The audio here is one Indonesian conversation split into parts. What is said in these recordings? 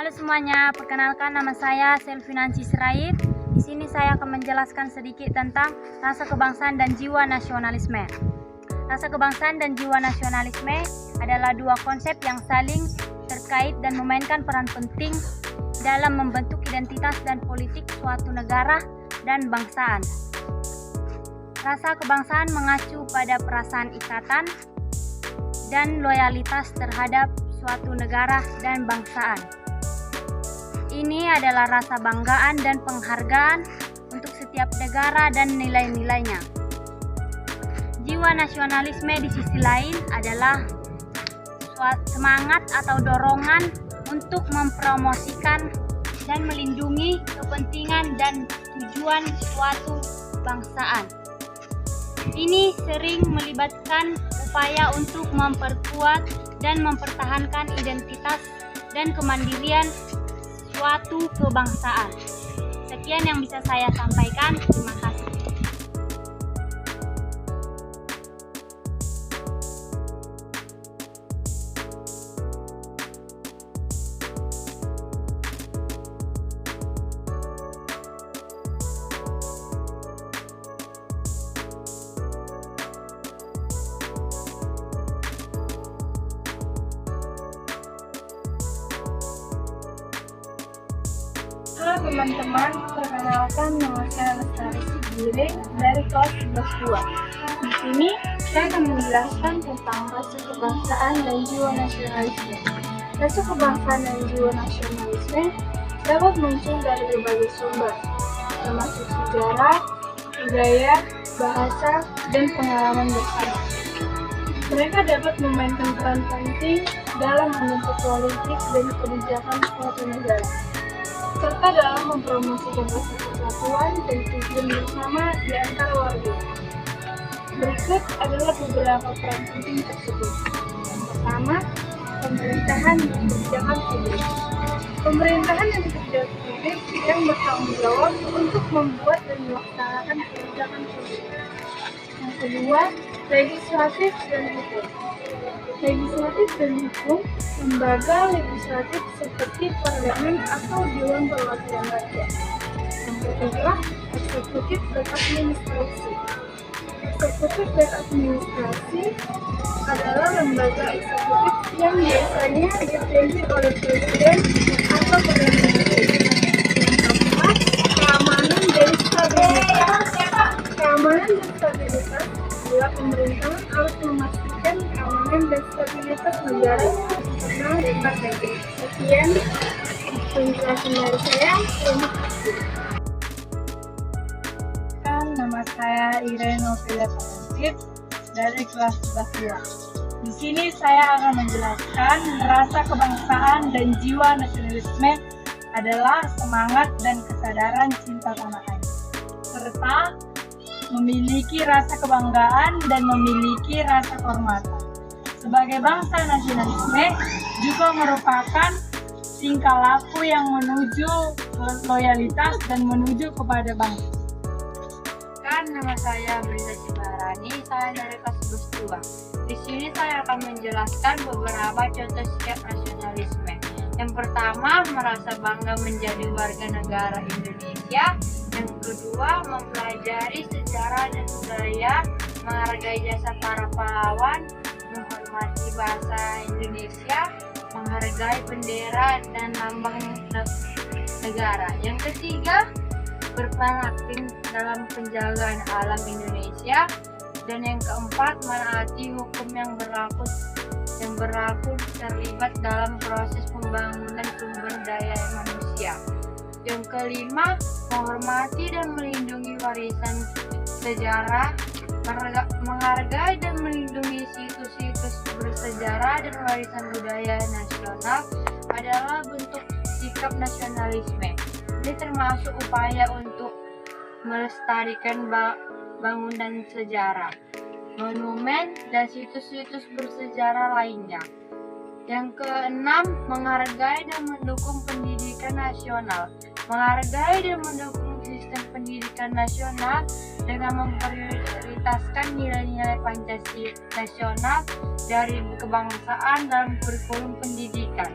Halo semuanya, perkenalkan nama saya Selvinanci Sirait. Di sini saya akan menjelaskan sedikit tentang rasa kebangsaan dan jiwa nasionalisme. Rasa kebangsaan dan jiwa nasionalisme adalah dua konsep yang saling terkait dan memainkan peran penting dalam membentuk identitas dan politik suatu negara dan bangsaan. Rasa kebangsaan mengacu pada perasaan ikatan dan loyalitas terhadap suatu negara dan bangsaan. Ini adalah rasa banggaan dan penghargaan untuk setiap negara dan nilai-nilainya. Jiwa nasionalisme di sisi lain adalah semangat atau dorongan untuk mempromosikan dan melindungi kepentingan dan tujuan suatu bangsaan. Ini sering melibatkan upaya untuk memperkuat dan mempertahankan identitas dan kemandirian suatu kebangsaan. Sekian yang bisa saya sampaikan. Terima kasih. Halo teman-teman, perkenalkan nama saya Lestari Sigiring dari kelas 11-2. Di sini saya akan menjelaskan tentang rasa kebangsaan dan jiwa nasionalisme. Rasa kebangsaan dan jiwa nasionalisme dapat muncul dari berbagai sumber, termasuk sejarah, budaya, bahasa, dan pengalaman bersama. Mereka dapat memainkan peran penting dalam membentuk politik dan kebijakan suatu negara, serta dalam mempromosikan rasa persatuan dan tujuan bersama di antara warga. Berikut adalah beberapa peran penting tersebut. Yang pertama, pemerintahan dan kebijakan publik. Pemerintahan dan kebijakan publik yang bertanggung jawab untuk membuat dan melaksanakan kebijakan publik. Yang kedua, legislatif dan hukum. Legislatif dan hukum, lembaga legislatif seperti parlemen atau dewan perwakilan rakyat. Yang ketiga, eksekutif dan administrasi. Eksekutif dan administrasi adalah lembaga eksekutif yang biasanya dipimpin oleh presiden atau perdana menteri. Yang keempat, keamanan dan stabilitas. Keamanan dan stabilitas adalah pemerintahan harus memastikan keamanan dan stabilitas negara nasional dan partai. Sekian penjelasan dari saya. Terima kasih. Nama saya Irene Novelia Pangsit dari kelas 11-2. Di sini saya akan menjelaskan rasa kebangsaan dan jiwa nasionalisme adalah semangat dan kesadaran cinta tanah air, serta memiliki rasa kebanggaan dan memiliki rasa kehormatan. Sebagai bangsa, nasionalisme juga merupakan tingkah laku yang menuju loyalitas dan menuju kepada bangsa. Nama saya Brenda Cibarani, saya dari kelas 12. Di sini saya akan menjelaskan beberapa contoh sikap nasionalisme. Yang pertama, merasa bangga menjadi warga negara Indonesia. Yang kedua, mempelajari sejarah dan budaya, menghargai jasa para pahlawan, menghormati bahasa Indonesia, menghargai bendera dan lambang negara. Yang ketiga, berperan aktif dalam penjagaan alam Indonesia. Dan yang keempat, menaati hukum yang berlaku terlibat dalam proses pembangunan sumber daya manusia. Yang kelima, menghormati dan melindungi warisan sejarah, menghargai dan melindungi situs-situs bersejarah dan warisan budaya nasional adalah bentuk sikap nasionalisme. Ini termasuk upaya untuk melestarikan bangunan sejarah, monumen, dan situs-situs bersejarah lainnya. Yang keenam, menghargai dan mendukung pendidikan nasional. Menghargai dan mendukung sistem pendidikan nasional dengan memprioritaskan nilai-nilai Pancasila nasional dari kebangsaan dalam kurikulum pendidikan.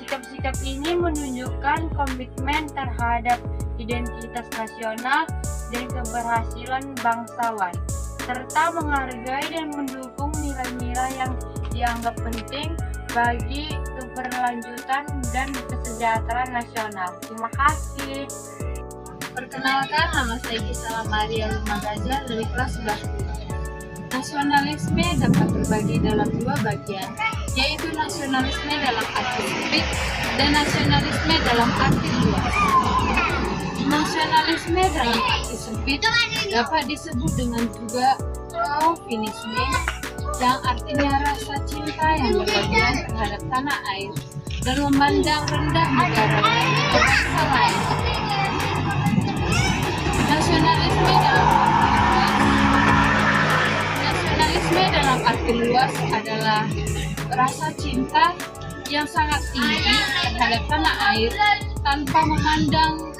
Sikap-sikap ini menunjukkan komitmen terhadap identitas nasional dan keberhasilan bangsawan, serta menghargai dan mendukung nilai-nilai yang dianggap penting bagi keberlanjutan dan kesejahteraan nasional. Terima kasih. Perkenalkan, nama saya Gisela Maria Lumagaja dari kelas 11. Nasionalisme dapat terbagi dalam dua bagian, yaitu nasionalisme dalam arti sempit dan nasionalisme dalam arti luas. Nasionalisme dalam arti sempit dapat disebut dengan juga chauvinisme, yang artinya rasa cinta yang berlebihan terhadap tanah air dan memandang rendah negara lain atau bangsa lain. Nasionalisme dalam arti luas adalah rasa cinta yang sangat tinggi terhadap tanah air tanpa memandang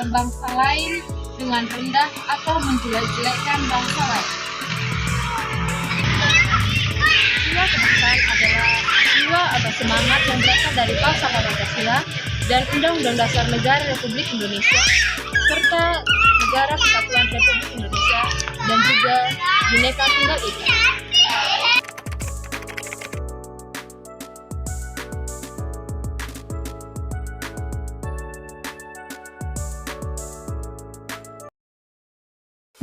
bangsa lain dengan rendah atau menjelek-jelekkan bangsa lain. Jiwa kebangsaan adalah jiwa atau semangat yang berasal dari Falsafah Pancasila dan Undang-Undang Dasar Negara Republik Indonesia serta Negara Kesatuan Republik Indonesia dan juga Bhinneka Tunggal Ika.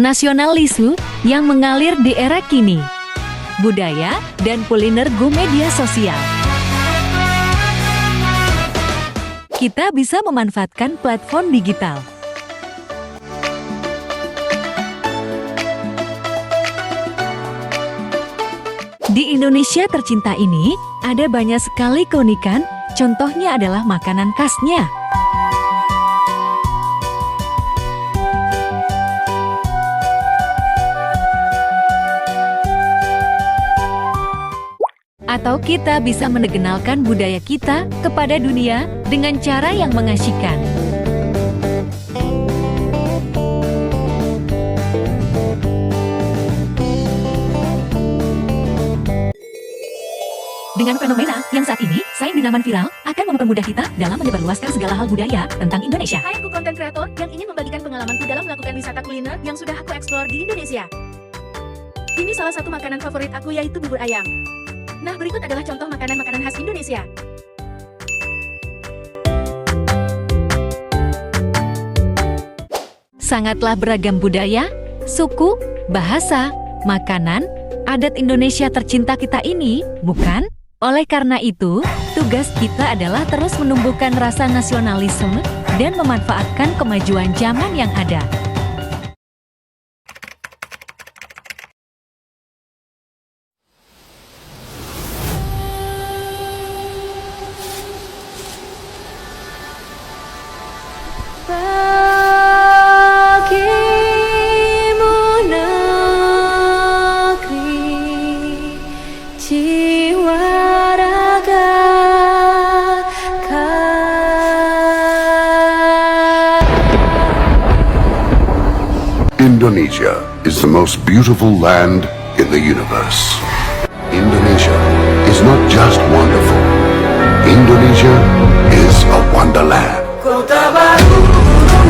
Nasionalisme yang mengalir di era kini. Budaya dan kuliner go media sosial. Kita bisa memanfaatkan platform digital. Di Indonesia tercinta ini, ada banyak sekali keunikan, contohnya adalah makanan khasnya. Atau kita bisa mengenalkan budaya kita kepada dunia dengan cara yang mengasyikkan. Dengan fenomena yang saat ini, Sains Binaman Viral akan mempermudah kita dalam menyebarluaskan segala hal budaya tentang Indonesia. Hai, aku konten kreator yang ingin membagikan pengalamanku dalam melakukan wisata kuliner yang sudah aku eksplor di Indonesia. Ini salah satu makanan favorit aku, yaitu bubur ayam. Nah, berikut adalah contoh makanan-makanan khas Indonesia. Sangatlah beragam budaya, suku, bahasa, makanan, adat Indonesia tercinta kita ini, bukan? Oleh karena itu, tugas kita adalah terus menumbuhkan rasa nasionalisme dan memanfaatkan kemajuan zaman yang ada. Bagimu negeri, jiwa raga Indonesia is the most beautiful land in the universe. Indonesia is not just wonderful. Indonesia is a wonderland. Kota baru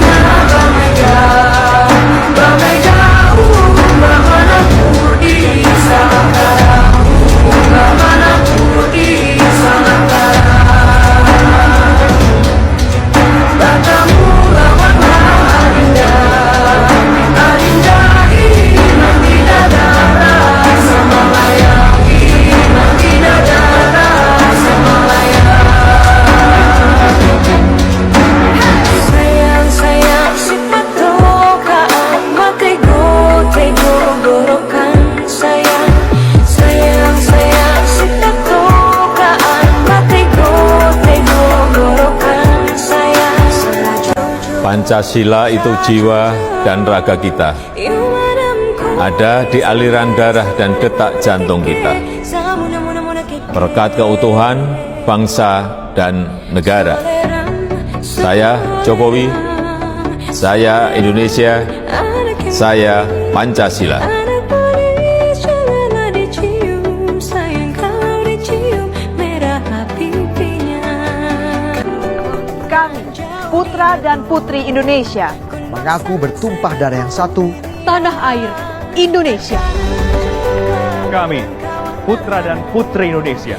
Bamai jauh, bagaimanapun di sana, bagaimanapun di sana. Batamu lawan Adinda, Adinda iman tidak ada rasa Malaya, iman tidak ada rasa Malaya. Sayang sifat rokaan makai go gorokan sayang sifat rokaan makai go gorokan sayang. Pancasila itu jiwa dan raga kita. Ada di aliran darah dan detak jantung kita. Berkat keutuhan bangsa dan negara. Saya Jokowi, saya Indonesia, saya Pancasila. Sayang kalau dicium merah pipinya. putra dan putri Indonesia. Mengaku bertumpah darah yang satu, Tanah air Indonesia. Kami, putra dan putri Indonesia,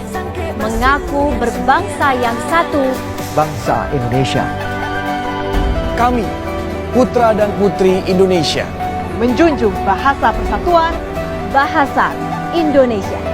Mengaku berbangsa yang satu. bangsa Indonesia. Kami, putra dan putri Indonesia, Menjunjung bahasa persatuan, bahasa Indonesia.